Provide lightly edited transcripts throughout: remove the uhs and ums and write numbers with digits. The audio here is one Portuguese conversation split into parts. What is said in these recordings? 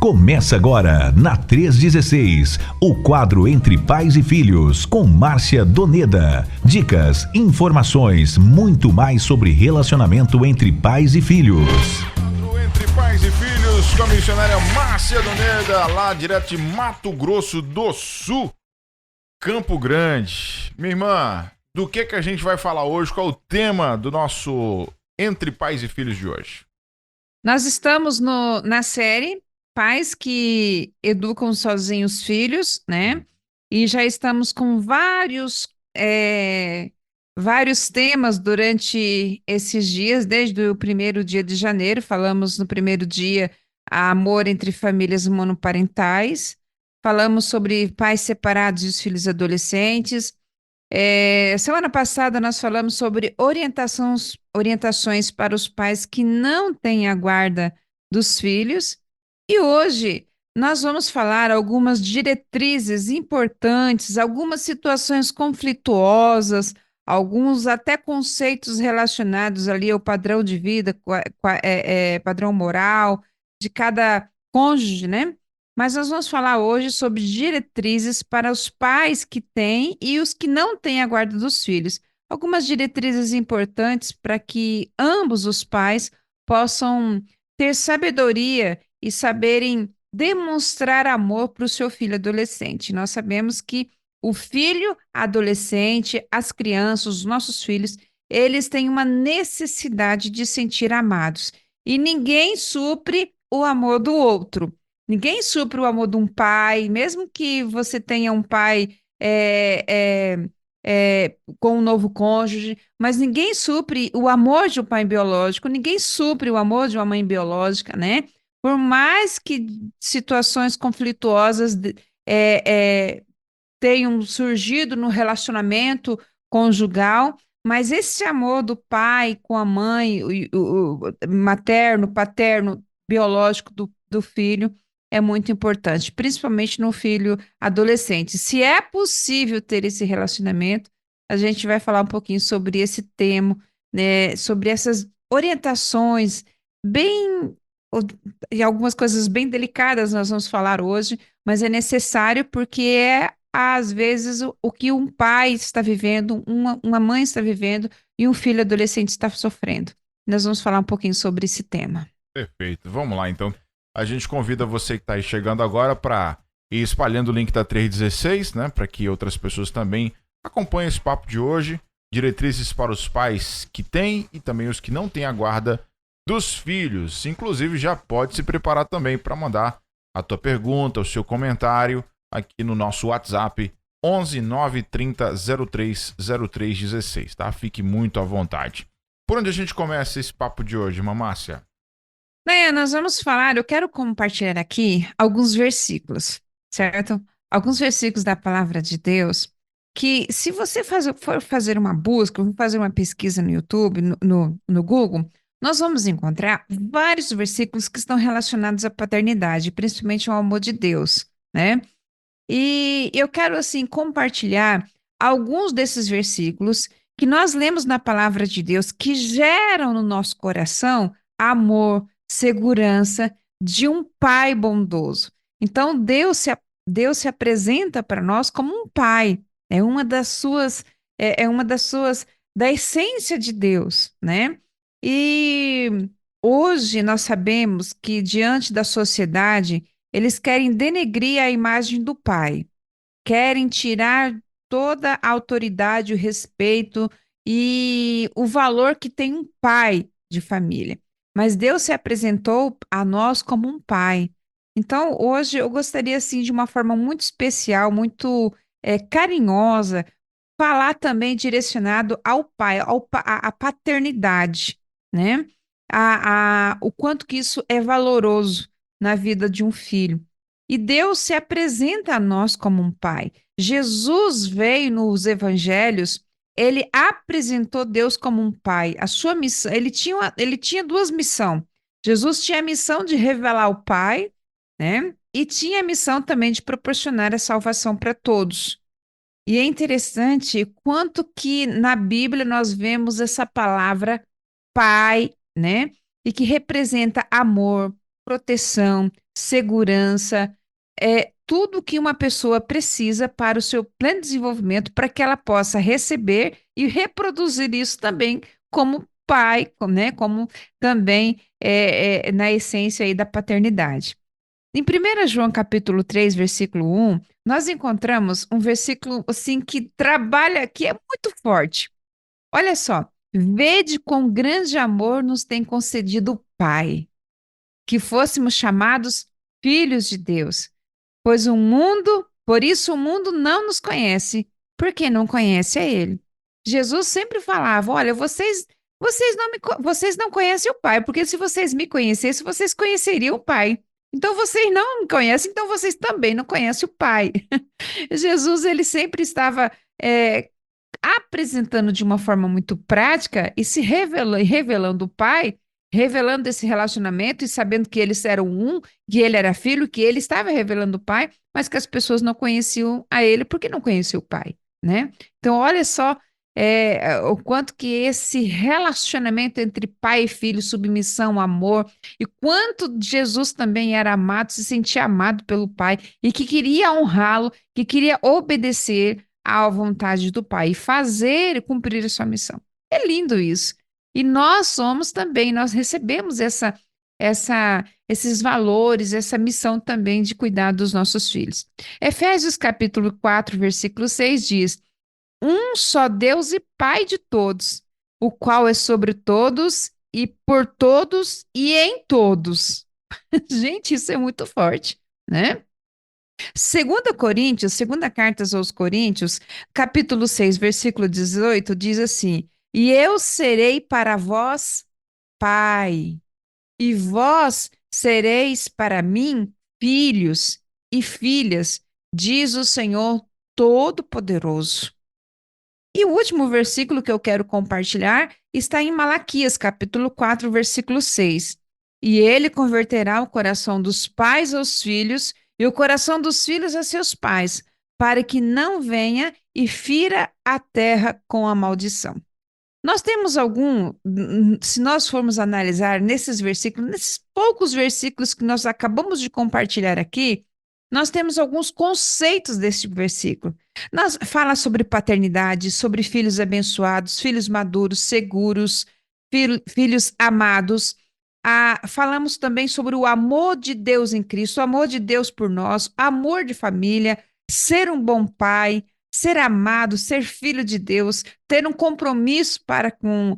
Começa agora, na 316, o quadro Entre Pais e Filhos, com Márcia Doneda. Dicas, informações, muito mais sobre relacionamento entre pais e filhos. Entre Pais e Filhos, com a missionária Márcia Doneda, lá direto de Mato Grosso do Sul, Campo Grande. Minha irmã, do que a gente vai falar hoje? Qual é o tema do nosso Entre Pais e Filhos de hoje? Nós estamos na série Pais que Educam Sozinhos Filhos, né? E já estamos com vários temas durante esses dias, desde o primeiro dia de janeiro. Falamos no primeiro dia amor entre famílias monoparentais. Falamos sobre pais separados e os filhos adolescentes. Semana passada nós falamos sobre orientações para os pais que não têm a guarda dos filhos. E hoje nós vamos falar algumas diretrizes importantes, algumas situações conflituosas, alguns até conceitos relacionados ali ao padrão de vida, padrão moral de cada cônjuge, né? Mas nós vamos falar hoje sobre diretrizes para os pais que têm e os que não têm a guarda dos filhos. Algumas diretrizes importantes para que ambos os pais possam ter sabedoria e saberem demonstrar amor para o seu filho adolescente. Nós sabemos que o filho adolescente, as crianças, os nossos filhos, eles têm uma necessidade de sentir amados. E ninguém supre o amor do outro. Ninguém supre o amor de um pai, mesmo que você tenha um pai com um novo cônjuge, mas ninguém supre o amor de um pai biológico, ninguém supre o amor de uma mãe biológica, né? Por mais que situações conflituosas tenham surgido no relacionamento conjugal, mas esse amor do pai com a mãe, o materno, paterno, biológico do filho, é muito importante, principalmente no filho adolescente. Se é possível ter esse relacionamento, a gente vai falar um pouquinho sobre esse tema, né, sobre essas orientações e algumas coisas bem delicadas nós vamos falar hoje, mas é necessário porque às vezes, o que um pai está vivendo, uma mãe está vivendo e um filho adolescente está sofrendo. Nós vamos falar um pouquinho sobre esse tema. Perfeito, vamos lá então. A gente convida você que está aí chegando agora para ir espalhando o link da 316, né, para que outras pessoas também acompanhem esse papo de hoje. Diretrizes para os pais que têm e também os que não têm a guarda dos filhos. Inclusive, já pode se preparar também para mandar a tua pergunta, o seu comentário aqui no nosso WhatsApp 11 930 03 0316, tá? Fique muito à vontade. Por onde a gente começa esse papo de hoje, Mamácia? Nós vamos falar, eu quero compartilhar aqui alguns versículos, certo? Alguns versículos da palavra de Deus, que se você for fazer uma busca, for fazer uma pesquisa no YouTube, no Google, nós vamos encontrar vários versículos que estão relacionados à paternidade, principalmente ao amor de Deus, né? E eu quero, assim, compartilhar alguns desses versículos que nós lemos na palavra de Deus que geram no nosso coração amor, segurança de um pai bondoso. Então, Deus se apresenta para nós como um pai. Da essência de Deus, né? E hoje nós sabemos que diante da sociedade, eles querem denegrir a imagem do pai, querem tirar toda a autoridade, o respeito e o valor que tem um pai de família. Mas Deus se apresentou a nós como um pai. Então, hoje eu gostaria, assim, de uma forma muito especial, muito carinhosa, falar também direcionado ao pai, à paternidade, né? O quanto que isso é valoroso na vida de um filho. E Deus se apresenta a nós como um pai. Jesus veio nos evangelhos, ele apresentou Deus como um pai. A sua missão, ele tinha duas missões. Jesus tinha a missão de revelar o Pai, né? E tinha a missão também de proporcionar a salvação para todos. E é interessante quanto que na Bíblia nós vemos essa palavra pai, né? E que representa amor, proteção, segurança, tudo que uma pessoa precisa para o seu pleno desenvolvimento, para que ela possa receber e reproduzir isso também como pai, né? Como também na essência aí da paternidade. Em 1 João capítulo 3, versículo 1, nós encontramos um versículo assim que trabalha, que é muito forte. Olha só, vede quão grande amor nos tem concedido o Pai, que fôssemos chamados filhos de Deus. Por isso o mundo não nos conhece, porque não conhece a Ele. Jesus sempre falava: olha, vocês não conhecem o Pai, porque se vocês me conhecessem, vocês conheceriam o Pai. Então vocês não me conhecem, então vocês também não conhecem o Pai. Jesus, ele sempre estava apresentando de uma forma muito prática e se revelando o Pai, revelando esse relacionamento e sabendo que eles eram um, que ele era filho, que ele estava revelando o Pai, mas que as pessoas não conheciam a ele porque não conheciam o Pai, né? Então, olha só o quanto que esse relacionamento entre pai e filho, submissão, amor, e quanto Jesus também era amado, se sentia amado pelo Pai e que queria honrá-lo, que queria obedecer à vontade do Pai e fazer e cumprir a sua missão. É lindo isso. E nós somos também, nós recebemos esses valores, essa missão também de cuidar dos nossos filhos. Efésios capítulo 4, versículo 6 diz: um só Deus e Pai de todos, o qual é sobre todos e por todos e em todos. Gente, isso é muito forte, né? Segunda carta aos Coríntios, capítulo 6, versículo 18, diz assim: e eu serei para vós pai, e vós sereis para mim filhos e filhas, diz o Senhor Todo-Poderoso. E o último versículo que eu quero compartilhar está em Malaquias, capítulo 4, versículo 6. E ele converterá o coração dos pais aos filhos e o coração dos filhos a seus pais, para que não venha e fira a terra com a maldição. Nós temos se nós formos analisar nesses versículos, nesses poucos versículos que nós acabamos de compartilhar aqui, nós temos alguns conceitos deste versículo. Nós fala sobre paternidade, sobre filhos abençoados, filhos maduros, seguros, filhos amados. Falamos também sobre o amor de Deus em Cristo, o amor de Deus por nós, amor de família, ser um bom pai, ser amado, ser filho de Deus, ter um compromisso para com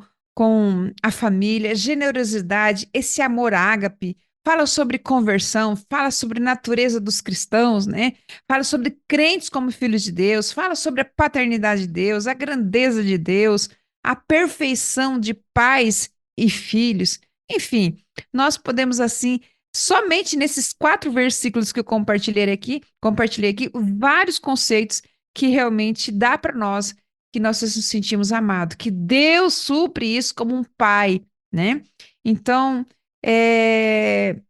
a família, generosidade, esse amor ágape. Fala sobre conversão, fala sobre natureza dos cristãos, né? Fala sobre crentes como filhos de Deus, fala sobre a paternidade de Deus, a grandeza de Deus, a perfeição de pais e filhos. Enfim, nós podemos assim, somente nesses 4 versículos que eu compartilhei aqui, vários conceitos que realmente dá para nós que nós nos sentimos amados, que Deus supre isso como um pai, né? Então, é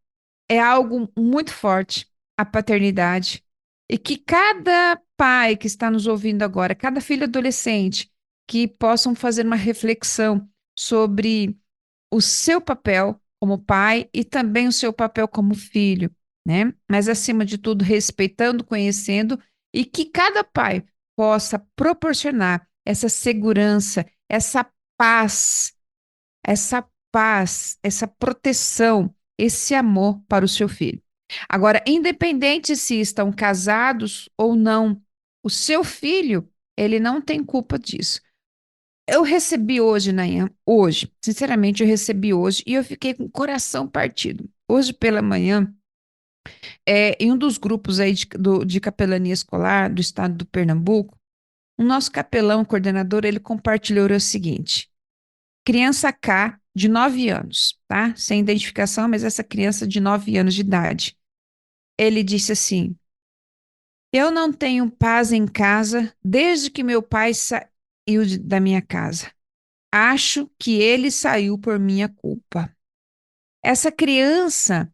algo muito forte, a paternidade, e que cada pai que está nos ouvindo agora, cada filho adolescente, que possam fazer uma reflexão sobre o seu papel como pai e também o seu papel como filho, né? Mas acima de tudo, respeitando, conhecendo e que cada pai possa proporcionar essa segurança, essa proteção, esse amor para o seu filho. Agora, independente se estão casados ou não, o seu filho, ele não tem culpa disso. Eu recebi hoje, Nayan, sinceramente, eu recebi hoje e eu fiquei com o coração partido. Hoje pela manhã, em um dos grupos aí de capelania escolar do estado do Pernambuco, o nosso capelão, coordenador, ele compartilhou o seguinte: criança K, de 9 anos, tá? Sem identificação, mas essa criança de 9 anos de idade. Ele disse assim: eu não tenho paz em casa desde que meu pai saiu da minha casa. Acho que ele saiu por minha culpa. Essa criança,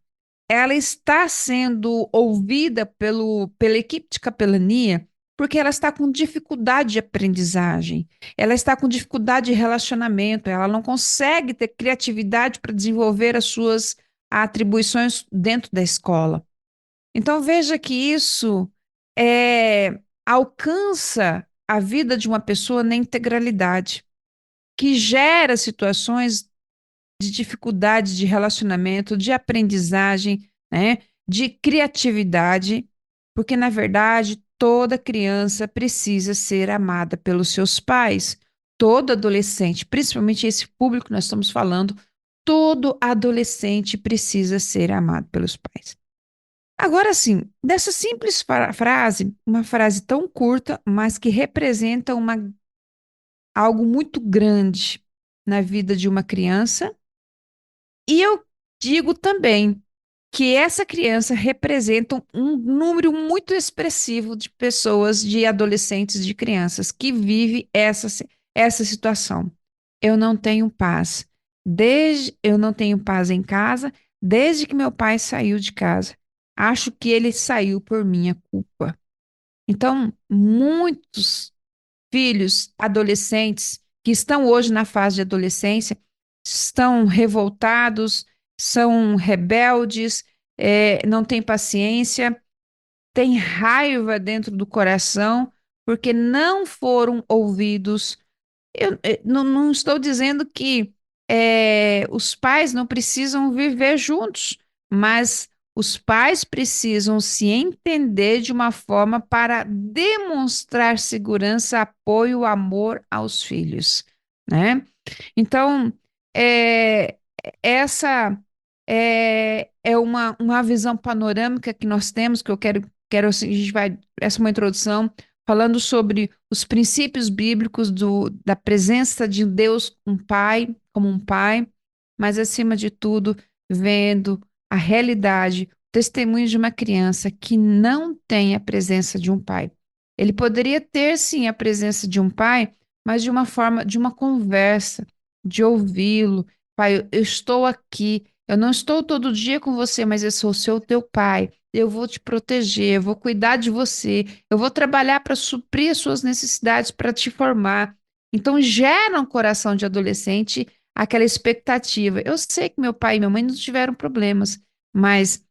ela está sendo ouvida pela equipe de capelania porque ela está com dificuldade de aprendizagem, ela está com dificuldade de relacionamento, ela não consegue ter criatividade para desenvolver as suas atribuições dentro da escola. Então veja que isso alcança a vida de uma pessoa na integralidade, que gera situações de dificuldade de relacionamento, de aprendizagem, né, de criatividade, porque na verdade toda criança precisa ser amada pelos seus pais. Todo adolescente, principalmente esse público que nós estamos falando, todo adolescente precisa ser amado pelos pais. Agora sim, dessa simples frase, uma frase tão curta, mas que representa algo muito grande na vida de uma criança, e eu digo também que essa criança representa um número muito expressivo de pessoas, de adolescentes, de crianças que vive essa situação. Eu não tenho paz. Eu não tenho paz em casa desde que meu pai saiu de casa. Acho que ele saiu por minha culpa. Então, muitos filhos, adolescentes que estão hoje na fase de adolescência, estão revoltados, são rebeldes, não têm paciência, têm raiva dentro do coração, porque não foram ouvidos. Eu não estou dizendo que os pais não precisam viver juntos, mas os pais precisam se entender de uma forma para demonstrar segurança, apoio, amor aos filhos, né? Então, é, essa é uma visão panorâmica que nós temos, que quero assim, a gente vai, essa é uma introdução, falando sobre os princípios bíblicos da presença de Deus, um pai, como um pai, mas acima de tudo, vendo a realidade, o testemunho de uma criança que não tem a presença de um pai. Ele poderia ter, sim, a presença de um pai, mas de uma forma, de uma conversa, de ouvi-lo. Pai, eu estou aqui, eu não estou todo dia com você, mas eu sou o seu teu pai. Eu vou te proteger, eu vou cuidar de você, eu vou trabalhar para suprir as suas necessidades, para te formar. Então, gera um coração de adolescente aquela expectativa. Eu sei que meu pai e minha mãe não tiveram problemas, mas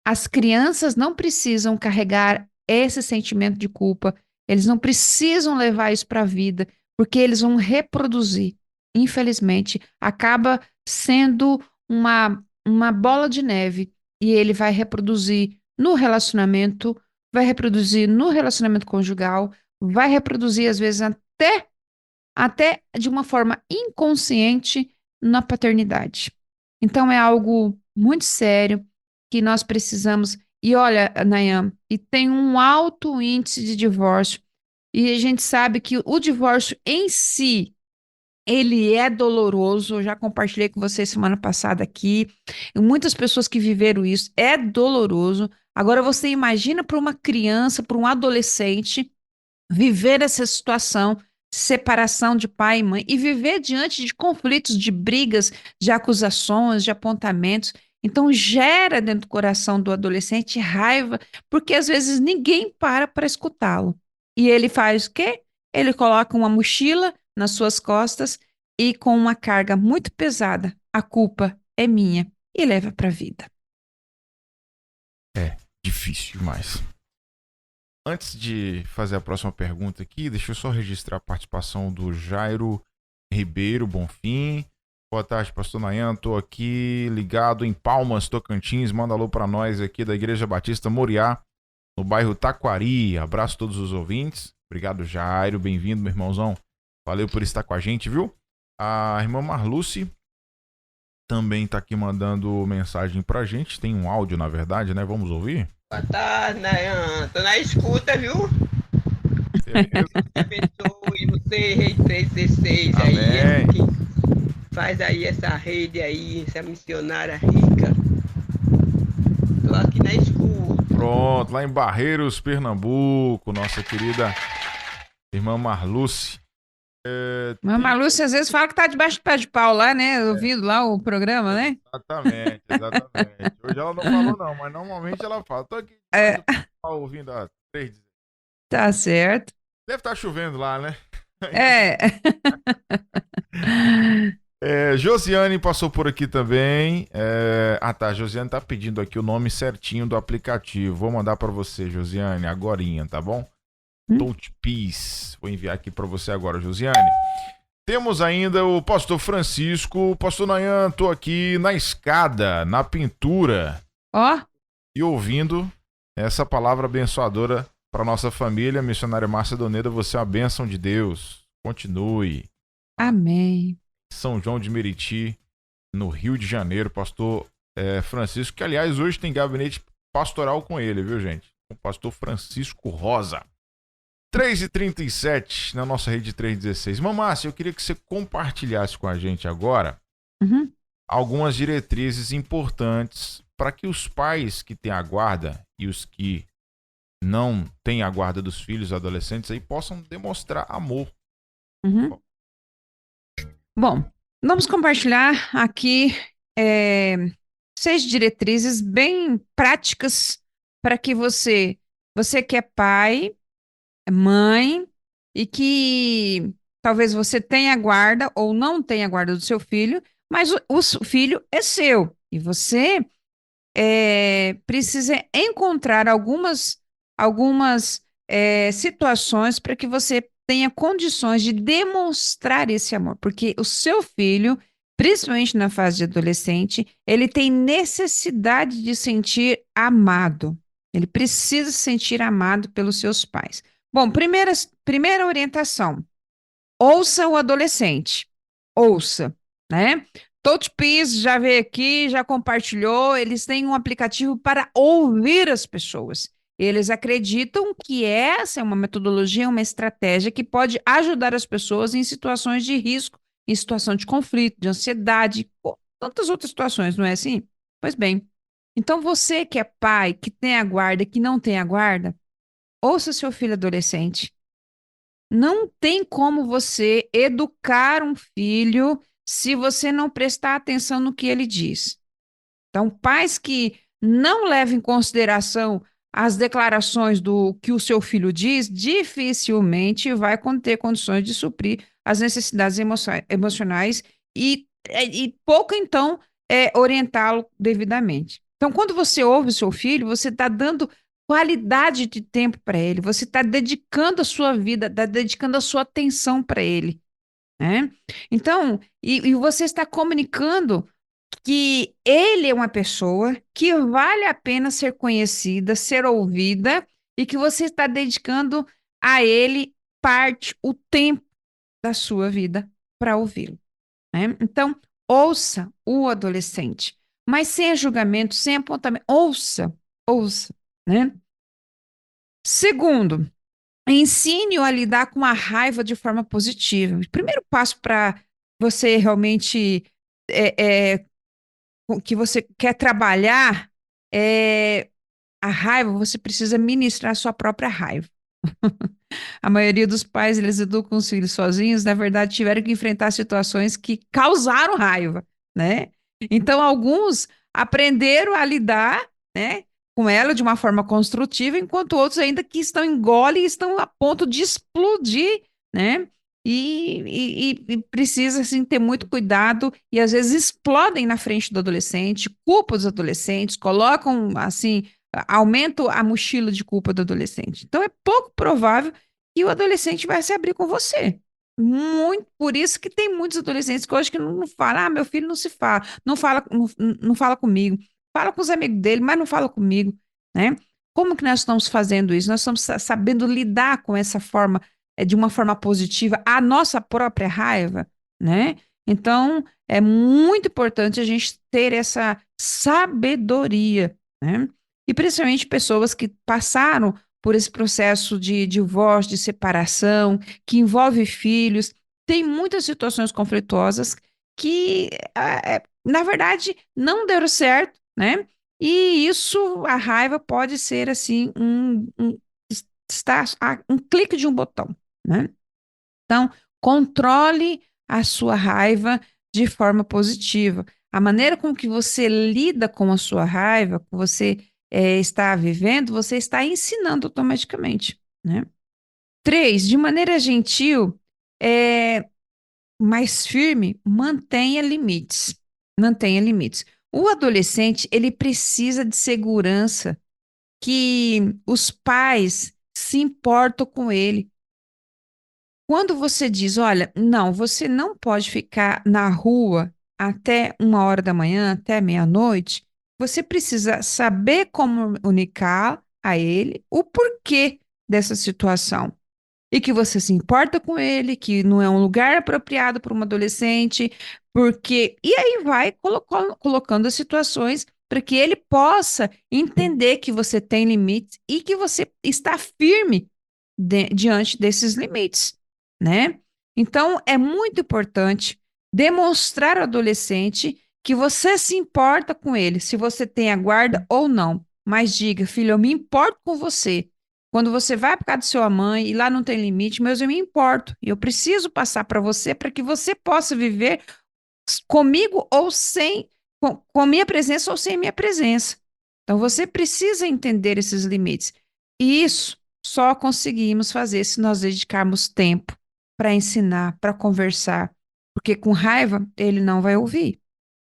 as crianças não precisam carregar esse sentimento de culpa, eles não precisam levar isso para a vida, porque eles vão reproduzir. Infelizmente, acaba sendo uma bola de neve e ele vai reproduzir no relacionamento, vai reproduzir no relacionamento conjugal, vai reproduzir às vezes até de uma forma inconsciente na paternidade. Então é algo muito sério que nós precisamos. E olha, Nayan, e tem um alto índice de divórcio, e a gente sabe que o divórcio em si, ele é doloroso. Eu já compartilhei com você semana passada aqui. E muitas pessoas que viveram isso, é doloroso. Agora você imagina para uma criança, para um adolescente viver essa situação de separação de pai e mãe e viver diante de conflitos, de brigas, de acusações, de apontamentos. Então gera dentro do coração do adolescente raiva, porque às vezes ninguém para escutá-lo. E ele faz o quê? Ele coloca uma mochila nas suas costas e com uma carga muito pesada, a culpa é minha, e leva para a vida. É difícil demais. Antes de fazer a próxima pergunta aqui, deixa eu só registrar a participação do Jairo Ribeiro Bonfim. Boa tarde, pastor Nayan. Tô aqui ligado em Palmas, Tocantins. Manda alô pra nós aqui da Igreja Batista Moriá, no bairro Taquari. Abraço a todos os ouvintes. Obrigado, Jairo. Bem-vindo, meu irmãozão. Valeu por estar com a gente, viu? A irmã Marluce também tá aqui mandando mensagem pra gente. Tem um áudio, na verdade, né? Vamos ouvir? Boa tarde, Nayan. Tô na escuta, viu? Beleza? Abençoe você, Rei 316 Amém. aí, que faz aí essa rede aí, essa missionária rica. Tô aqui na escuta. Pronto, lá em Barreiros, Pernambuco, nossa querida irmã Marluce. Mamãe Lúcia às vezes fala que tá debaixo do pé de pau lá, né? Ouvindo lá o programa, né? Exatamente, exatamente. Hoje ela não falou não, mas normalmente ela fala. Tô aqui ouvindo a 3. Tá certo. Deve estar chovendo lá, né? É. Josiane passou por aqui também. Tá. Josiane tá pedindo aqui o nome certinho do aplicativo. Vou mandar para você, Josiane, agorinha, tá bom? Touch Peace. Vou enviar aqui para você agora, Josiane. Temos ainda o pastor Francisco. Pastor Nayan, tô aqui na escada, na pintura. Ó. E ouvindo essa palavra abençoadora para nossa família. Missionária Márcia Doneda, você é uma bênção de Deus. Continue. Amém. São João de Meriti, no Rio de Janeiro, pastor Francisco, que aliás hoje tem gabinete pastoral com ele, viu, gente? O pastor Francisco Rosa. 3h37 na nossa rede 316. Mamácia, eu queria que você compartilhasse com a gente agora algumas diretrizes importantes para que os pais que têm a guarda e os que não têm a guarda dos filhos adolescentes aí possam demonstrar amor. Bom, vamos compartilhar aqui 6 diretrizes bem práticas para que você que é pai, mãe, e que talvez você tenha guarda ou não tenha guarda do seu filho, mas o filho é seu. E você precisa encontrar algumas situações para que você tenha condições de demonstrar esse amor. Porque o seu filho, principalmente na fase de adolescente, ele tem necessidade de sentir amado. Ele precisa se sentir amado pelos seus pais. Bom, primeira orientação. Ouça o adolescente. Ouça, né? Touch Peace já veio aqui, já compartilhou. Eles têm um aplicativo para ouvir as pessoas. Eles acreditam que essa é uma metodologia, uma estratégia que pode ajudar as pessoas em situações de risco, em situação de conflito, de ansiedade, tantas outras situações, não é assim? Pois bem, então você que é pai, que tem a guarda, que não tem a guarda, ouça seu filho adolescente. Não tem como você educar um filho se você não prestar atenção no que ele diz. Então, pais que não levam em consideração as declarações do que o seu filho diz, dificilmente vai ter condições de suprir as necessidades emocionais e pouco, então, orientá-lo devidamente. Então, quando você ouve o seu filho, você está dando qualidade de tempo para ele, você está dedicando a sua vida, está dedicando a sua atenção para ele, né? Então, e você está comunicando que ele é uma pessoa que vale a pena ser conhecida, ser ouvida, e que você está dedicando a ele o tempo da sua vida para ouvi-lo, né? Então, ouça o adolescente, mas sem julgamento, sem apontamento. Ouça, né? Segundo, ensine-o a lidar com a raiva de forma positiva. O primeiro passo para você realmente que você quer trabalhar a raiva, você precisa ministrar a sua própria raiva. A maioria dos pais, eles educam os filhos sozinhos, na verdade, tiveram que enfrentar situações que causaram raiva, né? Então, alguns aprenderam a lidar, né, com ela de uma forma construtiva, enquanto outros ainda que estão engole e estão a ponto de explodir, né? E precisa, assim, ter muito cuidado e, às vezes, explodem na frente do adolescente, culpam os adolescentes, colocam, assim, aumentam a mochila de culpa do adolescente. Então, é pouco provável que o adolescente vai se abrir com você. Muito, por isso que tem muitos adolescentes que hoje que não falam, meu filho não se fala, não fala comigo, fala com os amigos dele, mas não fala comigo, né? Como que nós estamos fazendo isso? Nós estamos sabendo lidar com essa forma, de uma forma positiva, a nossa própria raiva, né? Então, é muito importante a gente ter essa sabedoria, né? E principalmente pessoas que passaram por esse processo de divórcio, de separação, que envolve filhos, tem muitas situações conflituosas que, na verdade, não deram certo, né? E isso, a raiva pode ser assim, um clique de um botão, né? Então, controle a sua raiva de forma positiva. A maneira com que você lida com a sua raiva, que você está vivendo, você está ensinando automaticamente, né? 3, de maneira gentil, mais firme, mantenha limites. Mantenha limites. O adolescente, ele precisa de segurança, que os pais se importam com ele. Quando você diz, olha, não, você não pode ficar na rua até 1 hora da manhã, até meia-noite, você precisa saber comunicar a ele o porquê dessa situação. E que você se importa com ele, que não é um lugar apropriado para um adolescente, porque. E aí vai colocando as situações para que ele possa entender que você tem limites e que você está firme diante desses limites, né? Então, é muito importante demonstrar ao adolescente que você se importa com ele, se você tem a guarda ou não. Mas diga, filho, eu me importo com você. Quando você vai para casa de sua mãe e lá não tem limite, mas eu me importo. E eu preciso passar para você para que você possa viver comigo ou sem, com minha presença ou sem minha presença. Então você precisa entender esses limites. E isso só conseguimos fazer se nós dedicarmos tempo para ensinar, para conversar, porque com raiva ele não vai ouvir,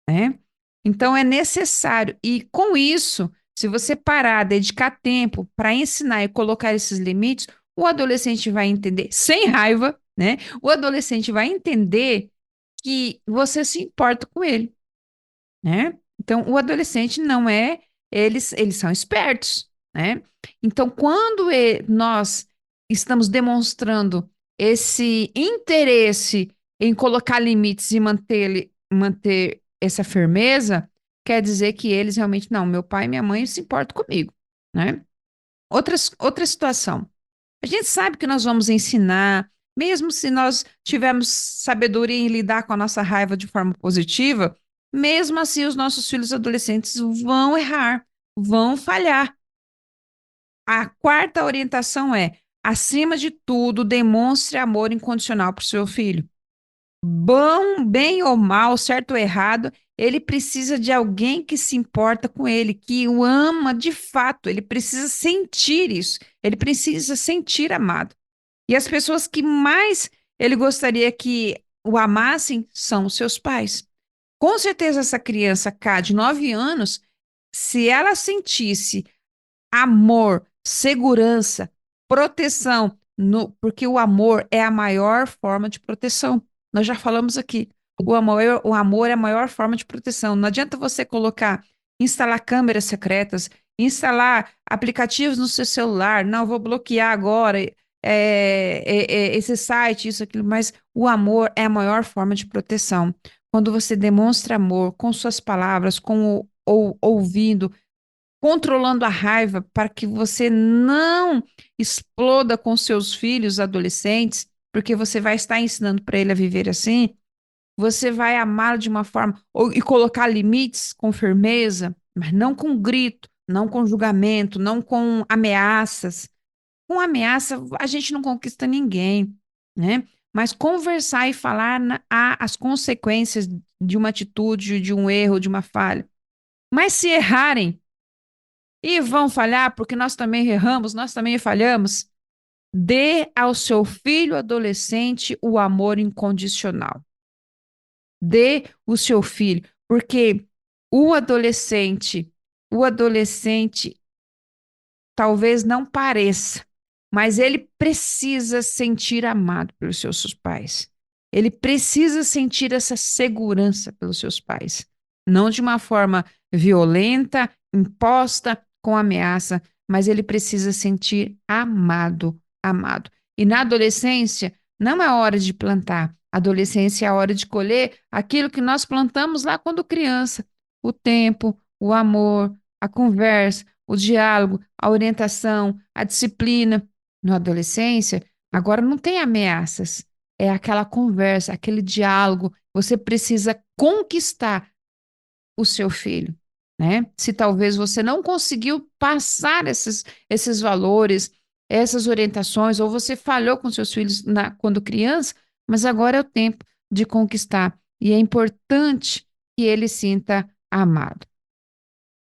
né? Então é necessário, e com isso, se você parar, dedicar tempo para ensinar e colocar esses limites, o adolescente vai entender, sem raiva, né? O adolescente vai entender que você se importa com ele, né? Então, o adolescente não é, eles são espertos, né? Então, quando nós estamos demonstrando esse interesse em colocar limites e manter essa firmeza, quer dizer que eles realmente, não, meu pai e minha mãe se importam comigo, né? Outra situação. A gente sabe que nós vamos ensinar, mesmo se nós tivermos sabedoria em lidar com a nossa raiva de forma positiva, mesmo assim os nossos filhos adolescentes vão errar, vão falhar. A quarta orientação é, acima de tudo, demonstre amor incondicional para o seu filho. Bom, bem ou mal, certo ou errado, ele precisa de alguém que se importa com ele, que o ama de fato. Ele precisa sentir isso. Ele precisa sentir amado. E as pessoas que mais ele gostaria que o amassem são os seus pais. Com certeza, essa criança cá de 9 anos, se ela sentisse amor, segurança, proteção, porque o amor é a maior forma de proteção. Nós já falamos aqui. O amor é a maior forma de proteção. Não adianta você instalar câmeras secretas, instalar aplicativos no seu celular. Não, vou bloquear agora esse site, isso, aquilo. Mas o amor é a maior forma de proteção. Quando você demonstra amor com suas palavras, ou ouvindo, controlando a raiva para que você não exploda com seus filhos adolescentes, porque você vai estar ensinando para ele a viver assim, você vai amá-lo de uma forma e colocar limites com firmeza, mas não com grito, não com julgamento, não com ameaças. Com ameaça, a gente não conquista ninguém, né? Mas conversar e falar as consequências de uma atitude, de um erro, de uma falha. Mas se errarem, e vão falhar, porque nós também erramos, nós também falhamos. Dê ao seu filho adolescente o amor incondicional. Dê o seu filho, porque o adolescente talvez não pareça, mas ele precisa sentir amado pelos seus pais. Ele precisa sentir essa segurança pelos seus pais. Não de uma forma violenta, imposta, com ameaça, mas ele precisa sentir amado, amado. E na adolescência, não é hora de plantar. Adolescência é a hora de colher aquilo que nós plantamos lá quando criança. O tempo, o amor, a conversa, o diálogo, a orientação, a disciplina. Na adolescência, agora não tem ameaças. É aquela conversa, aquele diálogo. Você precisa conquistar o seu filho, né? Se talvez você não conseguiu passar esses valores, essas orientações, ou você falhou com seus filhos quando criança, mas agora é o tempo de conquistar. E é importante que ele sinta amado.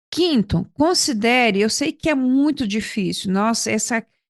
Quinto, considere, eu sei que é muito difícil, nossa,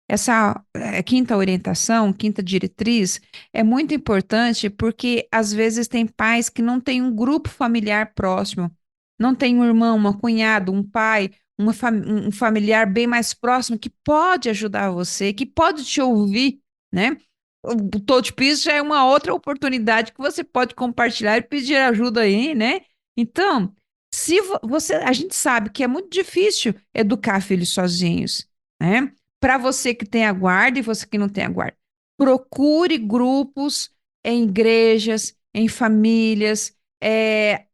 essa quinta orientação, quinta diretriz, é muito importante porque às vezes tem pais que não têm um grupo familiar próximo, não tem um irmão, uma cunhada, um pai, um familiar bem mais próximo que pode ajudar você, que pode te ouvir, né? O Touch Piece já é uma outra oportunidade que você pode compartilhar e pedir ajuda aí, né? Então, se você, a gente sabe que é muito difícil educar filhos sozinhos, né? Para você que tem a guarda e você que não tem a guarda, procure grupos em igrejas, em famílias,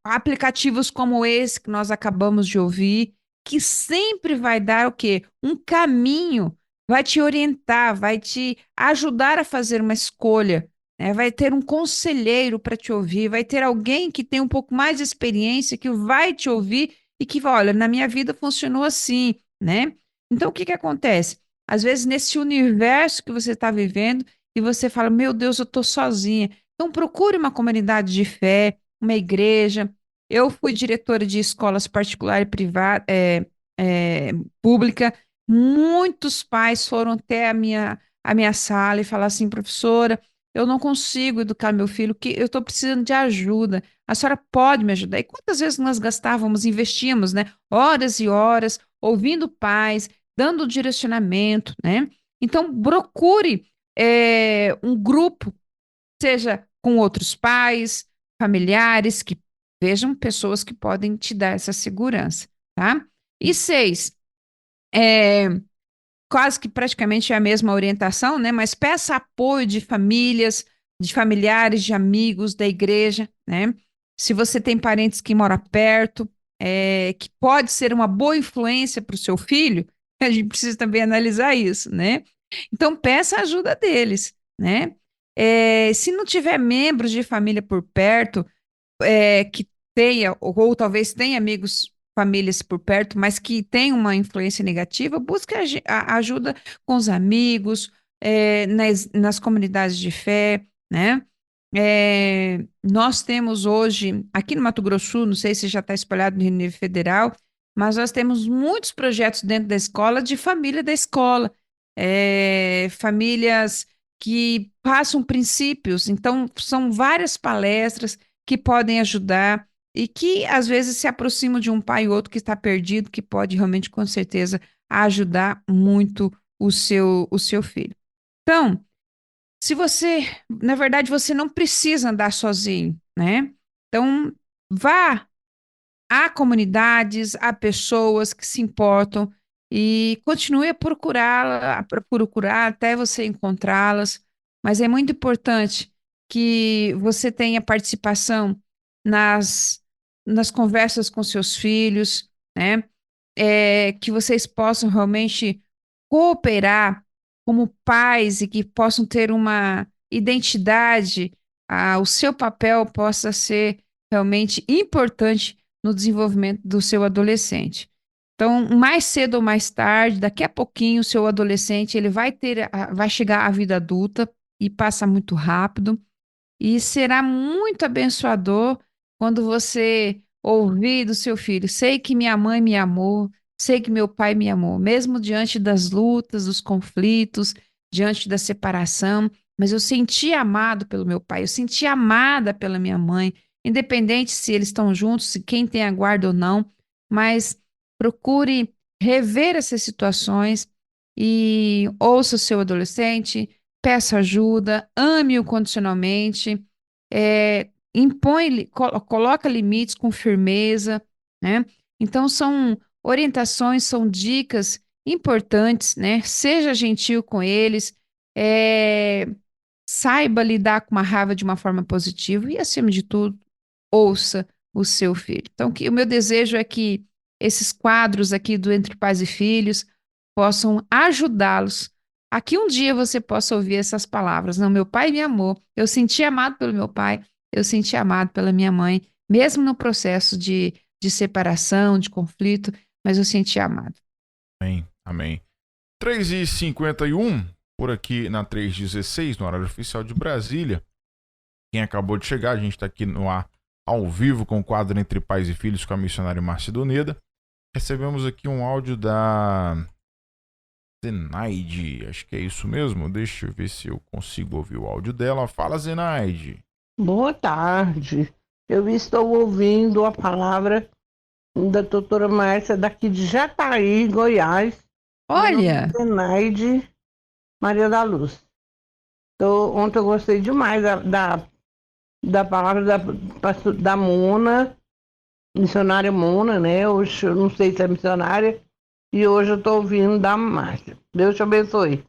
aplicativos como esse que nós acabamos de ouvir, que sempre vai dar o quê? Um caminho, vai te orientar, vai te ajudar a fazer uma escolha, né? Vai ter um conselheiro para te ouvir, vai ter alguém que tem um pouco mais de experiência que vai te ouvir e que vai, olha, na minha vida funcionou assim, né? Então, o que que acontece? Às vezes, nesse universo que você está vivendo, e você fala, meu Deus, eu estou sozinha. Então, procure uma comunidade de fé, uma igreja. Eu fui diretora de escolas particular e privada, pública. Muitos pais foram até a minha sala e falaram assim, professora, eu não consigo educar meu filho, que eu estou precisando de ajuda. A senhora pode me ajudar? E quantas vezes nós gastávamos, investíamos, né, horas e horas, ouvindo pais, dando direcionamento, né? Então, procure um grupo, seja com outros pais, familiares, que vejam pessoas que podem te dar essa segurança, tá? E 6, é, quase que praticamente é a mesma orientação, né? Mas peça apoio de famílias, de familiares, de amigos, da igreja, né? Se você tem parentes que moram perto, que pode ser uma boa influência para o seu filho, a gente precisa também analisar isso, né? Então peça a ajuda deles, né? Se não tiver membros de família por perto, que tenha, ou talvez tenha amigos, famílias por perto, mas que tem uma influência negativa, busque a ajuda com os amigos, nas comunidades de fé, né? Nós temos hoje, aqui no Mato Grosso, não sei se já está espalhado no nível federal, mas nós temos muitos projetos dentro da escola de família da escola, famílias que passam princípios, então são várias palestras que podem ajudar e que às vezes se aproximam de um pai ou outro que está perdido, que pode realmente, com certeza, ajudar muito o seu filho. Então, se você, na verdade, você não precisa andar sozinho, né? Então, vá a comunidades, a pessoas que se importam e continue a procurar até você encontrá-las. Mas é muito importante que você tenha participação nas conversas com seus filhos, né? Que vocês possam realmente cooperar como pais e que possam ter uma identidade, o seu papel possa ser realmente importante no desenvolvimento do seu adolescente. Então, mais cedo ou mais tarde, daqui a pouquinho, o seu adolescente ele vai chegar à vida adulta e passa muito rápido. E será muito abençoador quando você ouvir do seu filho: sei que minha mãe me amou, sei que meu pai me amou, mesmo diante das lutas, dos conflitos, diante da separação, mas eu senti amado pelo meu pai, eu senti amada pela minha mãe, independente se eles estão juntos, se quem tem a guarda ou não, mas procure rever essas situações e ouça o seu adolescente, peça ajuda, ame-o condicionalmente, coloca limites com firmeza, né? Então são orientações, são dicas importantes, né? Seja gentil com eles, é, saiba lidar com uma raiva de uma forma positiva e, acima de tudo, ouça o seu filho. Então, o meu desejo é que esses quadros aqui do Entre Pais e Filhos possam ajudá-los a que um dia você possa ouvir essas palavras. Não, meu pai me amou, eu senti amado pelo meu pai, eu senti amado pela minha mãe, mesmo no processo de separação, de conflito, mas eu senti amado. Amém, amém. 3h51, por aqui na 3h16, no horário oficial de Brasília. Quem acabou de chegar, a gente está aqui no ar, ao vivo, com o quadro Entre Pais e Filhos, com a missionária Márcia Doneda. Recebemos aqui um áudio da Zenaide, acho que é isso mesmo. Deixa eu ver se eu consigo ouvir o áudio dela. Fala, Zenaide. Boa tarde. Eu estou ouvindo a palavra da doutora Márcia daqui de Jataí, Goiás. Meu nome Olha, é Zenaide Maria da Luz. Ontem eu gostei demais da palavra da Mona, missionária Mona, né? Hoje eu não sei se é missionária, e hoje eu estou ouvindo da Márcia. Deus te abençoe.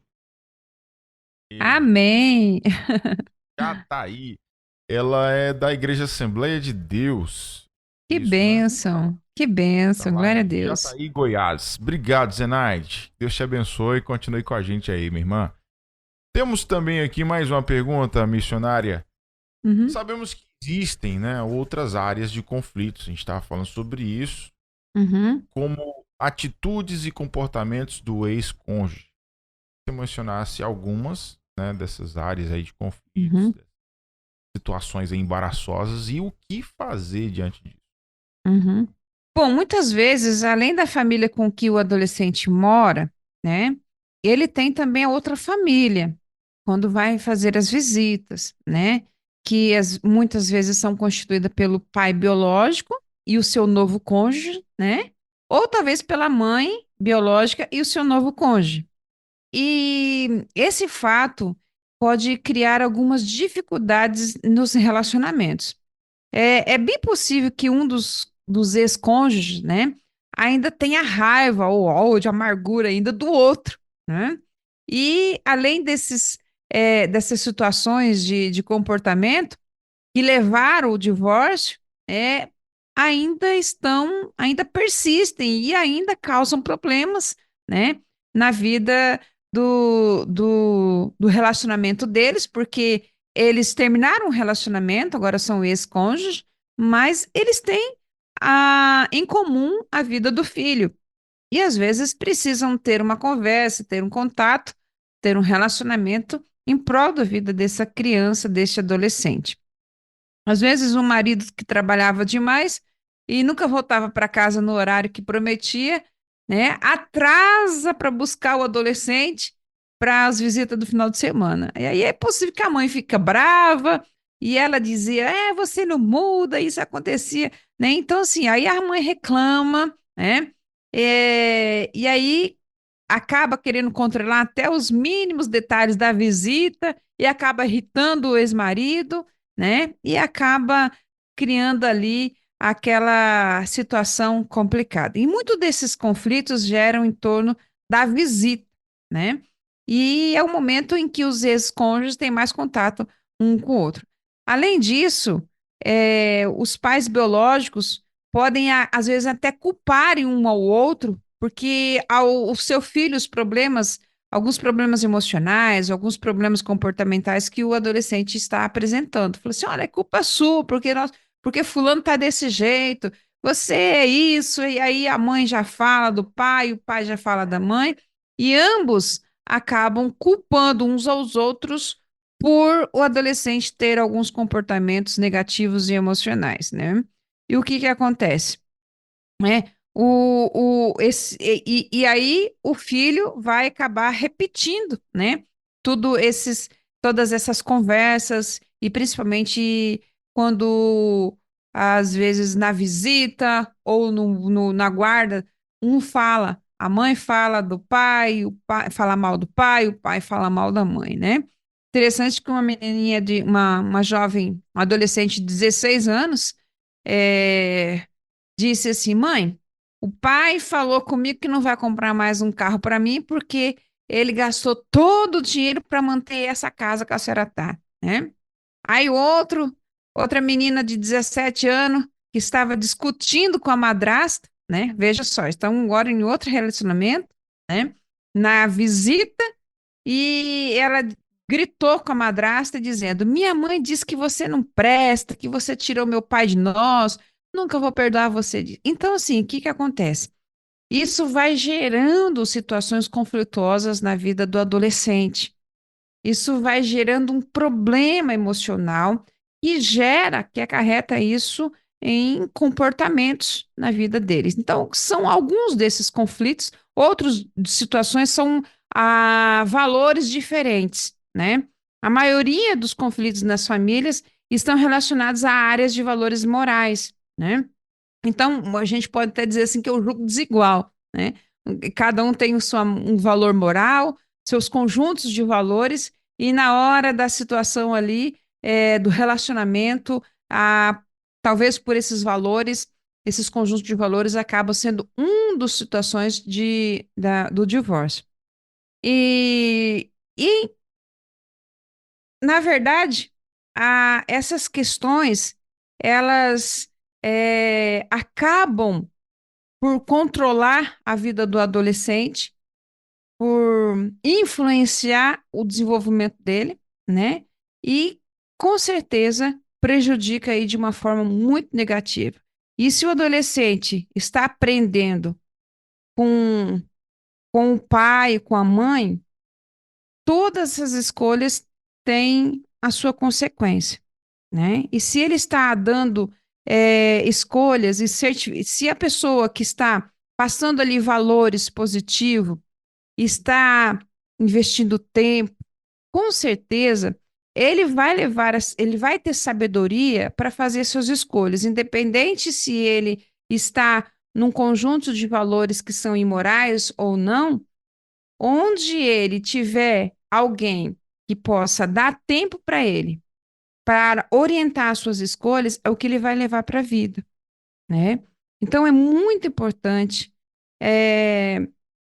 amém. Jataí. Ela é da Igreja Assembleia de Deus. Que Isso, né? que Tá bênção, lá glória a em Deus. Jataí, Goiás. Obrigado, Zenaide. Deus te abençoe e continue com a gente aí, minha irmã. Temos também aqui mais uma pergunta, missionária. Uhum, Sabemos que existem, né, outras áreas de conflitos. A gente estava falando sobre isso, uhum, como atitudes e comportamentos do ex-cônjuge. Se eu mencionasse algumas, né, dessas áreas aí de conflitos, uhum, situações aí embaraçosas e o que fazer diante disso. uhum. Bom, muitas vezes, além da família com que o adolescente mora, né, ele tem também a outra família, quando vai fazer as visitas, né, que muitas vezes são constituídas pelo pai biológico e o seu novo cônjuge, né, ou talvez pela mãe biológica e o seu novo cônjuge. E esse fato pode criar algumas dificuldades nos relacionamentos. É bem possível que um dos ex-cônjuges, né, ainda tenha raiva ou ódio, amargura ainda do outro, né? E além dessas situações de comportamento que levaram ao divórcio, ainda persistem e ainda causam problemas, né, na vida do relacionamento deles, porque eles terminaram o relacionamento, agora são ex-cônjuges, mas eles têm em comum a vida do filho. E às vezes precisam ter uma conversa, ter um contato, ter um relacionamento em prol da vida dessa criança, deste adolescente. Às vezes, o marido que trabalhava demais e nunca voltava para casa no horário que prometia, né, atrasa para buscar o adolescente para as visitas do final de semana. E aí é possível que a mãe fica brava e ela dizia: você não muda, isso acontecia, né? Então, assim, aí a mãe reclama, né? E aí acaba querendo controlar até os mínimos detalhes da visita e acaba irritando o ex-marido, né? E acaba criando ali aquela situação complicada. E muitos desses conflitos geram em torno da visita, né? E é o momento em que os ex-cônjuges têm mais contato um com o outro. Além disso, os pais biológicos podem, às vezes, até culparem um ao outro porque o seu filho, alguns problemas emocionais, alguns problemas comportamentais que o adolescente está apresentando. Falou assim: olha, é culpa sua, porque fulano está desse jeito, você é isso, e aí a mãe já fala do pai, o pai já fala da mãe, e ambos acabam culpando uns aos outros por o adolescente ter alguns comportamentos negativos e emocionais, né? E o que que acontece? Né? E aí o filho vai acabar repetindo, né? Tudo todas essas conversas, e principalmente quando, às vezes, na visita ou na guarda, a mãe fala do pai, o pai fala mal do pai, o pai fala mal da mãe, né? Interessante que uma menininha uma jovem, uma adolescente de 16 anos, é, disse assim: mãe, o pai falou comigo que não vai comprar mais um carro para mim porque ele gastou todo o dinheiro para manter essa casa que a senhora tá, né? Aí outra menina de 17 anos que estava discutindo com a madrasta, né? Veja só, estão agora em outro relacionamento, né? Na visita, e ela gritou com a madrasta dizendo: minha mãe disse que você não presta, que você tirou meu pai de nós, nunca vou perdoar você. Então, assim, o que que acontece? Isso vai gerando situações conflituosas na vida do adolescente. Isso vai gerando um problema emocional que acarreta isso em comportamentos na vida deles. Então, são alguns desses conflitos, outras situações são a valores diferentes, né? A maioria dos conflitos nas famílias estão relacionados a áreas de valores morais, né? Então, a gente pode até dizer assim que é um jogo desigual, né? Cada um tem um valor moral, seus conjuntos de valores, e na hora da situação ali, do relacionamento, talvez por esses valores, esses conjuntos de valores acabam sendo um dos situações do divórcio. E, na verdade, essas questões, elas acabam por controlar a vida do adolescente, por influenciar o desenvolvimento dele, né? E, com certeza, prejudica aí de uma forma muito negativa. E se o adolescente está aprendendo com, com o pai, com a mãe, todas as escolhas têm a sua consequência, né? E se ele está dando escolhas e se a pessoa que está passando ali valores positivos está investindo tempo, com certeza ele vai ter sabedoria para fazer suas escolhas, independente se ele está num conjunto de valores que são imorais ou não. Onde ele tiver alguém que possa dar tempo para ele, para orientar as suas escolhas, é o que ele vai levar para a vida, né? Então, é muito importante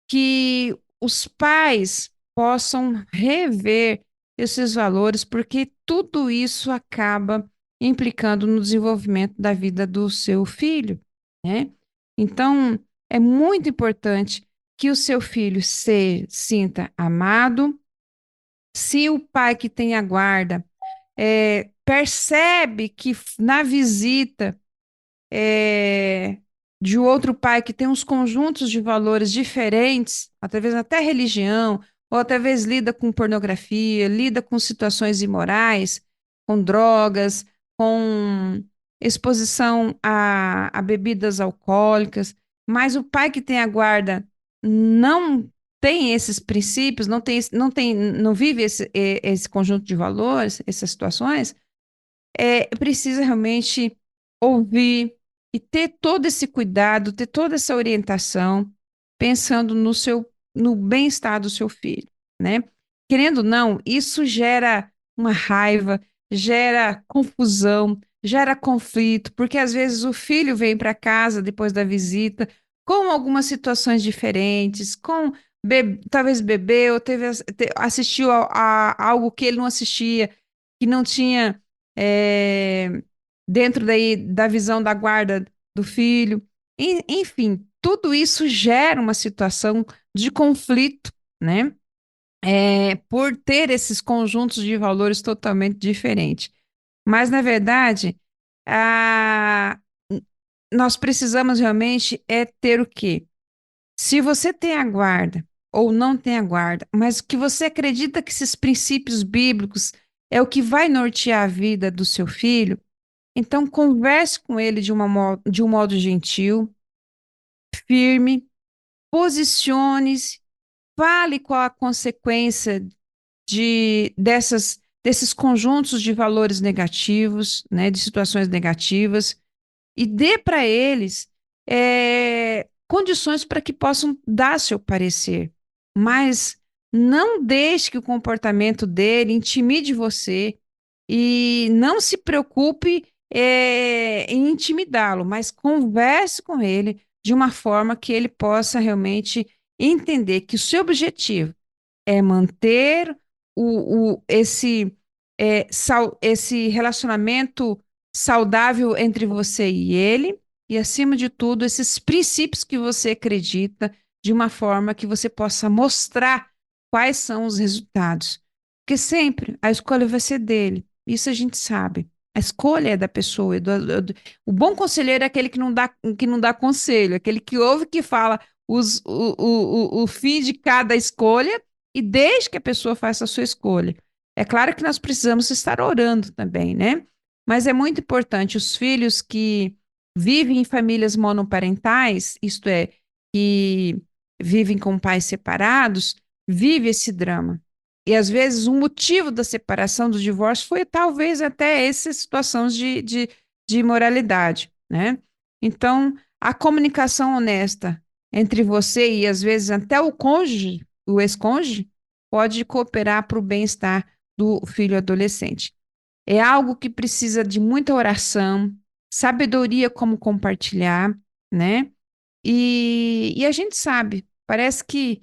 que os pais possam rever esses valores, porque tudo isso acaba implicando no desenvolvimento da vida do seu filho, né? Então, é muito importante que o seu filho se sinta amado. Se o pai que tem a guarda percebe que na visita é, de outro pai que tem uns conjuntos de valores diferentes, talvez até religião, ou talvez lida com pornografia, lida com situações imorais, com drogas, com exposição a bebidas alcoólicas, mas o pai que tem a guarda não tem esses princípios, não vive esse conjunto de valores, essas situações, precisa realmente ouvir e ter todo esse cuidado, ter toda essa orientação, pensando no bem-estar do seu filho, né? Querendo ou não, isso gera uma raiva, gera confusão, gera conflito, porque às vezes o filho vem para casa depois da visita com algumas situações diferentes, talvez bebeu, assistiu a algo que ele não assistia, que não tinha é, dentro daí da visão da guarda do filho. Enfim, tudo isso gera uma situação de conflito, né? Por ter esses conjuntos de valores totalmente diferentes. Mas, na verdade, a- nós precisamos realmente ter o quê? Se você tem a guarda ou não tem a guarda, mas que você acredita que esses princípios bíblicos é o que vai nortear a vida do seu filho, então converse com ele de um modo gentil, firme, posicione-se, fale qual a consequência desses conjuntos de valores negativos, né, de situações negativas, e dê para eles condições para que possam dar seu parecer. Mas não deixe que o comportamento dele intimide você e não se preocupe em intimidá-lo, mas converse com ele de uma forma que ele possa realmente entender que o seu objetivo é manter esse relacionamento saudável entre você e ele, e, acima de tudo, esses princípios que você acredita, de uma forma que você possa mostrar quais são os resultados. Porque sempre a escolha vai ser dele, isso a gente sabe. A escolha é da pessoa. O bom conselheiro é aquele que não dá conselho, aquele que ouve e que fala o fim de cada escolha e deixe que a pessoa faça a sua escolha. É claro que nós precisamos estar orando também, né? Mas é muito importante os filhos que vivem em famílias monoparentais, isto é, que vivem com pais separados, vive esse drama. E às vezes o motivo da separação, do divórcio, foi talvez até essa situação de imoralidade, né? Então, a comunicação honesta entre você e às vezes até o cônjuge, o ex-cônjuge, pode cooperar para o bem-estar do filho adolescente. É algo que precisa de muita oração, sabedoria como compartilhar, né? E a gente sabe, parece que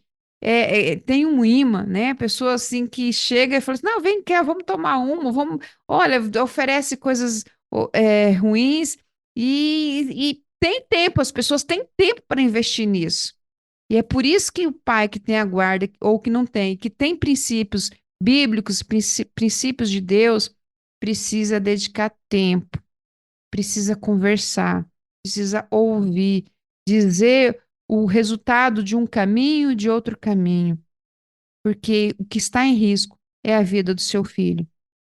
tem um imã, né? A pessoa assim que chega e fala assim, não, vem cá, vamos tomar uma, vamos, olha, oferece coisas ruins e tem tempo, as pessoas têm tempo para investir nisso. E é por isso que o pai que tem a guarda, ou que não tem, que tem princípios bíblicos, princípios de Deus, precisa dedicar tempo, precisa conversar, precisa ouvir, dizer o resultado de um caminho e de outro caminho, porque o que está em risco é a vida do seu filho. O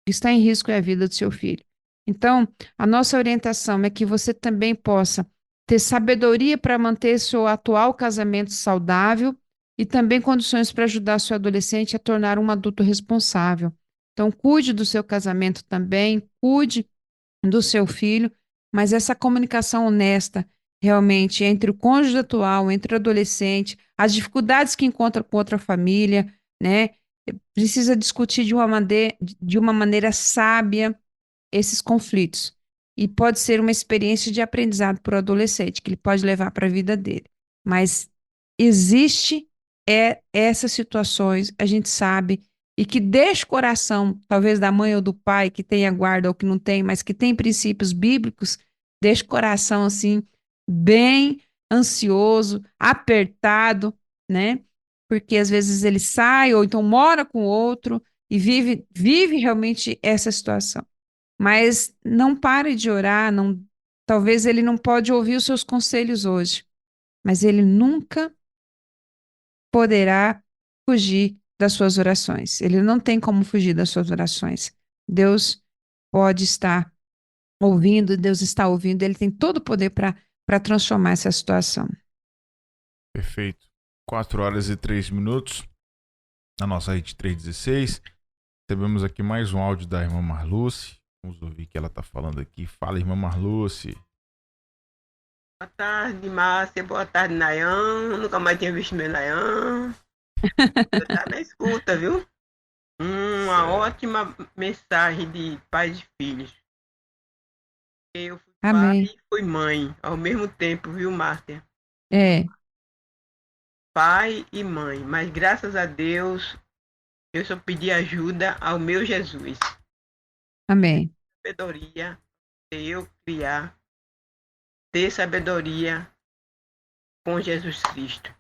que está em risco é a vida do seu filho. Então, a nossa orientação é que você também possa ter sabedoria para manter seu atual casamento saudável e também condições para ajudar seu adolescente a tornar um adulto responsável. Então, cuide do seu casamento também, cuide do seu filho, mas essa comunicação honesta realmente entre o cônjuge atual, entre o adolescente, as dificuldades que encontra com outra família, né? Precisa discutir de uma maneira sábia esses conflitos. E pode ser uma experiência de aprendizado para o adolescente, que ele pode levar para a vida dele. Mas existe essas situações, a gente sabe, e que deixa o coração, talvez da mãe ou do pai, que tem a guarda ou que não tem, mas que tem princípios bíblicos, deixa o coração assim, bem ansioso, apertado, né? Porque às vezes ele sai ou então mora com outro e vive realmente essa situação. Mas não pare de orar, não, talvez ele não pode ouvir os seus conselhos hoje, mas ele nunca poderá fugir das suas orações. Ele não tem como fugir das suas orações. Deus pode estar ouvindo, Deus está ouvindo, ele tem todo o poder para transformar essa situação. Perfeito. 4 horas e 3 minutos na nossa rede 316. Recebemos aqui mais um áudio da irmã Marluce. Vamos ouvir o que ela está falando aqui. Fala, irmã Marluce. Boa tarde, Márcia. Boa tarde, Nayan. Nunca mais tinha visto meu Nayan. Você tá na escuta, viu? Uma ótima mensagem de pais e filhos. Eu fui pai Amém. e fui mãe ao mesmo tempo, viu, Márcia? É, Pai e mãe. Mas graças a Deus, eu só pedi ajuda ao meu Jesus. amém. Sabedoria, eu criar, ter sabedoria com Jesus Cristo.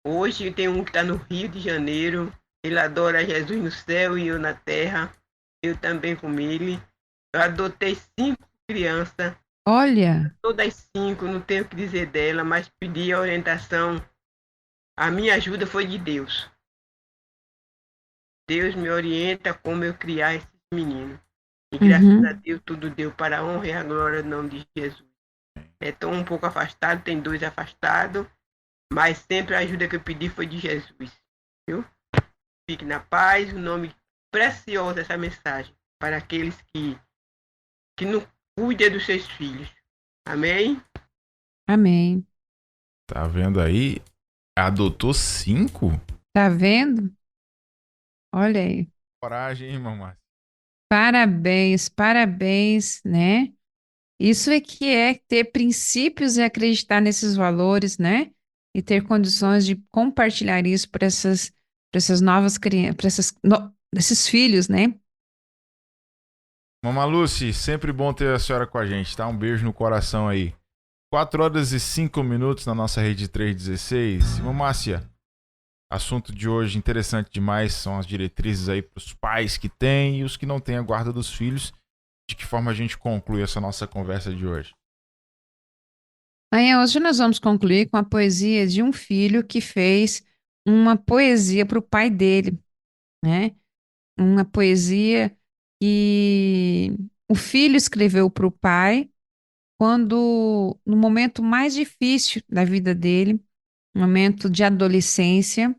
Hoje tem um que está no Rio de Janeiro, ele adora Jesus no céu e eu na terra, eu também com ele. Eu adotei 5 crianças, Olha, todas 5, não tenho o que dizer dela, mas pedi a orientação. A minha ajuda foi de Deus. Deus me orienta como eu criar esses meninos. E graças a Deus tudo deu para a honra e a glória do nome de Jesus. Estou um pouco afastado, tem 2 afastados, mas sempre a ajuda que eu pedi foi de Jesus. Viu? Fique na paz, o nome precioso dessa mensagem para aqueles que não cuidam dos seus filhos. Amém? amém. Tá vendo aí? Adotou 5? Tá vendo? Olha aí. Coragem, hein, irmã Márcia? Parabéns, parabéns, né? Isso é ter princípios e acreditar nesses valores, né? E ter condições de compartilhar isso para essas novas crianças, para esses filhos, né? Mama Lucy, sempre bom ter a senhora com a gente, tá? Um beijo no coração aí. 4 horas e 5 minutos na nossa rede 316. Irmã Márcia, assunto de hoje interessante demais, são as diretrizes aí para os pais que têm e os que não têm a guarda dos filhos. De que forma a gente conclui essa nossa conversa de hoje? Aí, hoje nós vamos concluir com a poesia de um filho que fez uma poesia para o pai dele, né? Uma poesia que o filho escreveu para o pai quando, no momento mais difícil da vida dele, no momento de adolescência,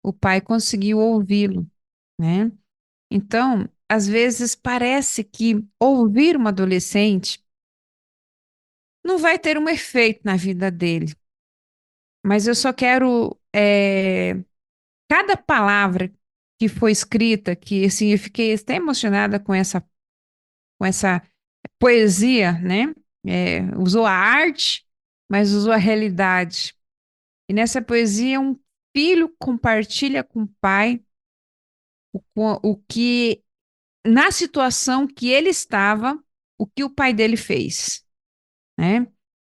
o pai conseguiu ouvi-lo, né? Então, às vezes parece que ouvir um adolescente não vai ter um efeito na vida dele, mas eu só quero cada palavra que foi escrita, que assim, eu fiquei até emocionada com essa poesia, né? Usou a arte, mas usou a realidade. E nessa poesia, um filho compartilha com o pai o que, na situação que ele estava, o que o pai dele fez, né?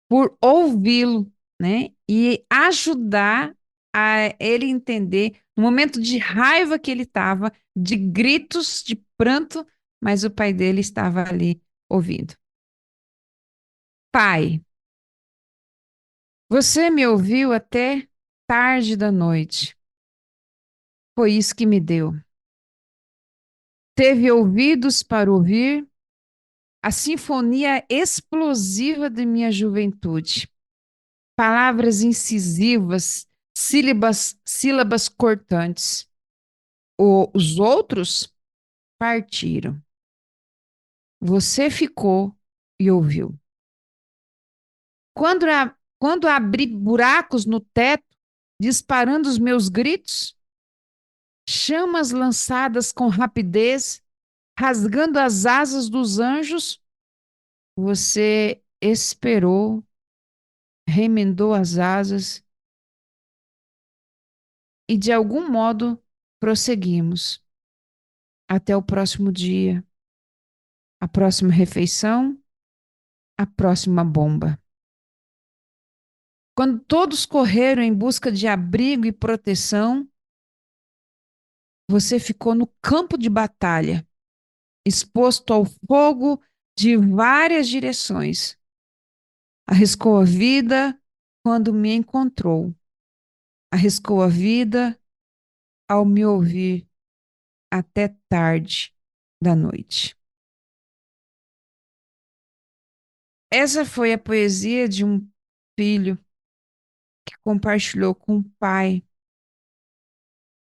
Por ouvi-lo, né? E ajudar a ele entender no momento de raiva que ele estava, de gritos, de pranto, mas o pai dele estava ali ouvindo. Pai, você me ouviu até tarde da noite. Foi isso que me deu. Teve ouvidos para ouvir a sinfonia explosiva de minha juventude. Palavras incisivas, sílabas cortantes. Os outros partiram. Você ficou e ouviu. Quando abri buracos no teto, disparando os meus gritos, chamas lançadas com rapidez, rasgando as asas dos anjos, você esperou, remendou as asas e de algum modo prosseguimos até o próximo dia, a próxima refeição, a próxima bomba. Quando todos correram em busca de abrigo e proteção, você ficou no campo de batalha, exposto ao fogo de várias direções. Arriscou a vida quando me encontrou. Arriscou a vida ao me ouvir até tarde da noite. Essa foi a poesia de um filho que compartilhou com o pai.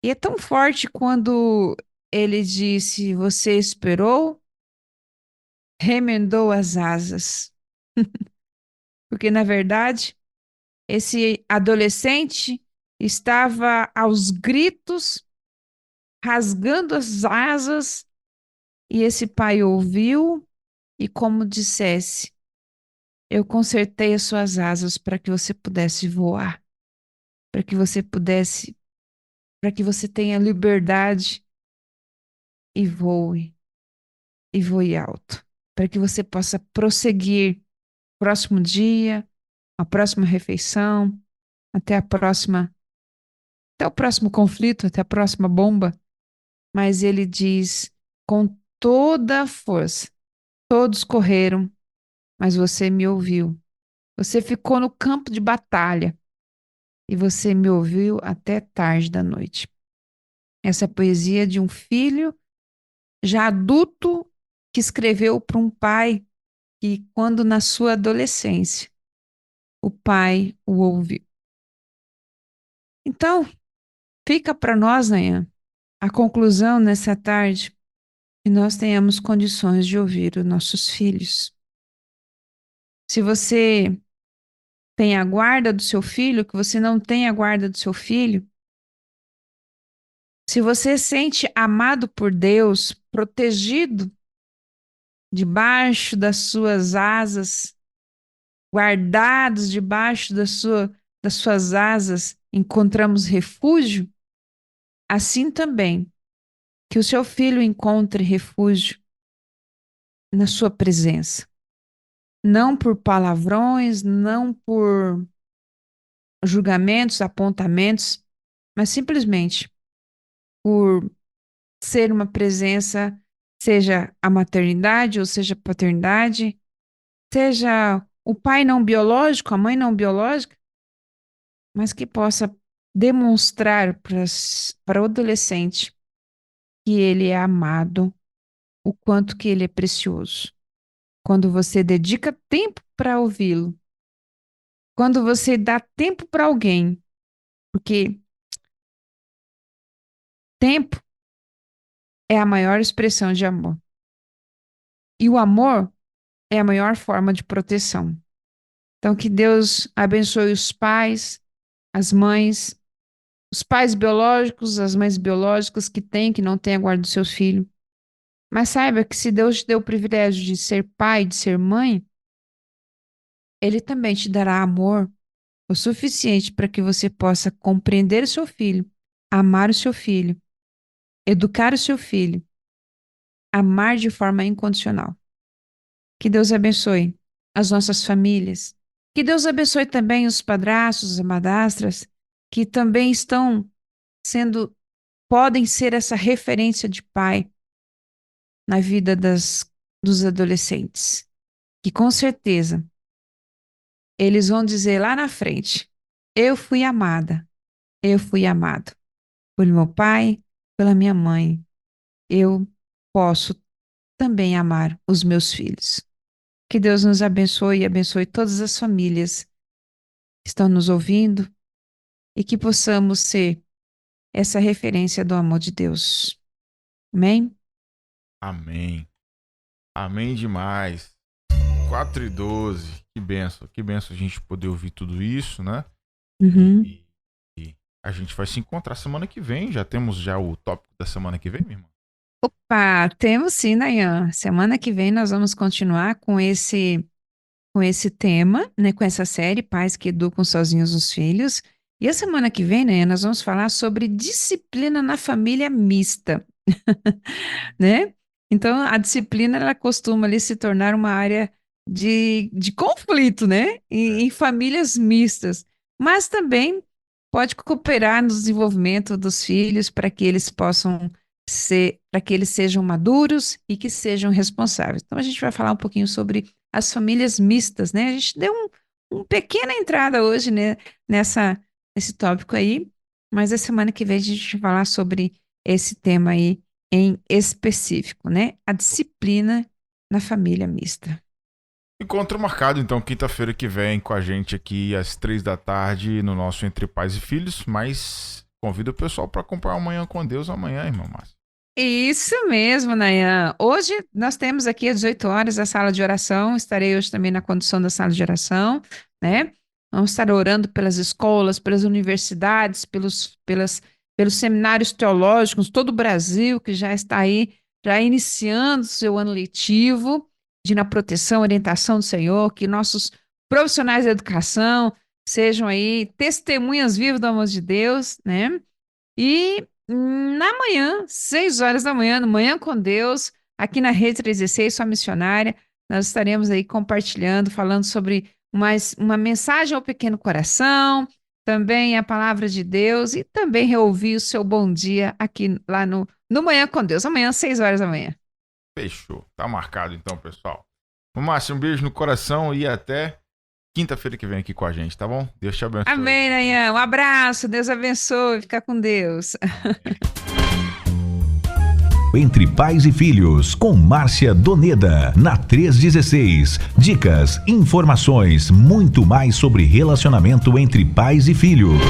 E é tão forte quando ele disse: Você esperou, remendou as asas. Porque, na verdade, esse adolescente estava aos gritos, rasgando as asas, e esse pai ouviu e, como dissesse, eu consertei as suas asas para que você pudesse voar, para que você pudesse, para que você tenha liberdade e e voe alto, para que você possa prosseguir próximo dia, a próxima refeição, até a próxima, até o próximo conflito, até a próxima bomba. Mas ele diz com toda a força: todos correram, mas você me ouviu. Você ficou no campo de batalha e você me ouviu até tarde da noite. Essa é a poesia de um filho já adulto que escreveu para um pai que, quando na sua adolescência, o pai o ouviu. Então, fica para nós, Nayan, a conclusão nessa tarde, que nós tenhamos condições de ouvir os nossos filhos. Se você tem a guarda do seu filho, que você não tem a guarda do seu filho, se você sente amado por Deus, protegido debaixo das suas asas, guardados debaixo das suas asas, encontramos refúgio, assim também que o seu filho encontre refúgio na sua presença. Não por palavrões, não por julgamentos, apontamentos, mas simplesmente por ser uma presença, seja a maternidade ou seja a paternidade, seja o pai não biológico, a mãe não biológica, mas que possa demonstrar para o adolescente que ele é amado, o quanto que ele é precioso. Quando você dedica tempo para ouvi-lo, quando você dá tempo para alguém, porque Tempo é a maior expressão de amor. E o amor é a maior forma de proteção. Então, que Deus abençoe os pais, as mães, os pais biológicos, as mães biológicas que não têm a guarda do seu filho. Mas saiba que se Deus te deu o privilégio de ser pai, de ser mãe, Ele também te dará amor o suficiente para que você possa compreender o seu filho, amar o seu filho, educar o seu filho, amar de forma incondicional. Que Deus abençoe as nossas famílias. Que Deus abençoe também os padrastos, as madrastas, que também podem ser essa referência de pai na vida dos adolescentes. Que com certeza eles vão dizer lá na frente: eu fui amada, eu fui amado pelo meu pai, pela minha mãe. Eu posso também amar os meus filhos. Que Deus nos abençoe e abençoe todas as famílias que estão nos ouvindo e que possamos ser essa referência do amor de Deus. Amém? Amém. Amém demais. 4:12. Que benção a gente poder ouvir tudo isso, né? Uhum. E a gente vai se encontrar semana que vem. Já temos o tópico da semana que vem, minha irmã? Opa, temos sim, Nayan. Semana que vem nós vamos continuar com esse tema, né? Com essa série, Pais que Educam Sozinhos os Filhos. E a semana que vem, Nayan, nós vamos falar sobre disciplina na família mista, né? Então, a disciplina, ela costuma ali se tornar uma área de conflito, né? Em famílias mistas. Mas também pode cooperar no desenvolvimento dos filhos para que eles sejam maduros e que sejam responsáveis. Então, a gente vai falar um pouquinho sobre as famílias mistas, né? A gente deu uma pequena entrada hoje, né, nesse tópico aí, mas a semana que vem a gente vai falar sobre esse tema aí em específico, né? A disciplina na família mista. Encontro marcado, então, quinta-feira que vem com a gente aqui às 15h no nosso Entre Pais e Filhos, mas convido o pessoal para acompanhar Amanhã com Deus amanhã, irmão Márcio. Isso mesmo, Nayan. Hoje nós temos aqui às 18 horas a sala de oração. Estarei hoje também na condução da sala de oração, né? Vamos estar orando pelas escolas, pelas universidades, pelos seminários teológicos, todo o Brasil que já está aí, já iniciando o seu ano letivo, na proteção, orientação do Senhor, que nossos profissionais da educação sejam aí testemunhas vivas do amor de Deus, né? E na manhã, 6 horas da manhã, no Manhã com Deus, aqui na Rede 316, sua missionária, nós estaremos aí compartilhando, falando sobre uma mensagem ao pequeno coração, também a palavra de Deus e também reouvir o seu bom dia aqui lá no Manhã com Deus, amanhã, 6 horas da manhã. Fechou. Tá marcado então, pessoal. Márcio, um beijo no coração e até quinta-feira que vem aqui com a gente, tá bom? Deus te abençoe. Amém, Nayan. Um abraço. Deus abençoe. Fica com Deus. Entre Pais e Filhos, com Márcia Doneda, na 316. Dicas, informações, muito mais sobre relacionamento entre pais e filhos.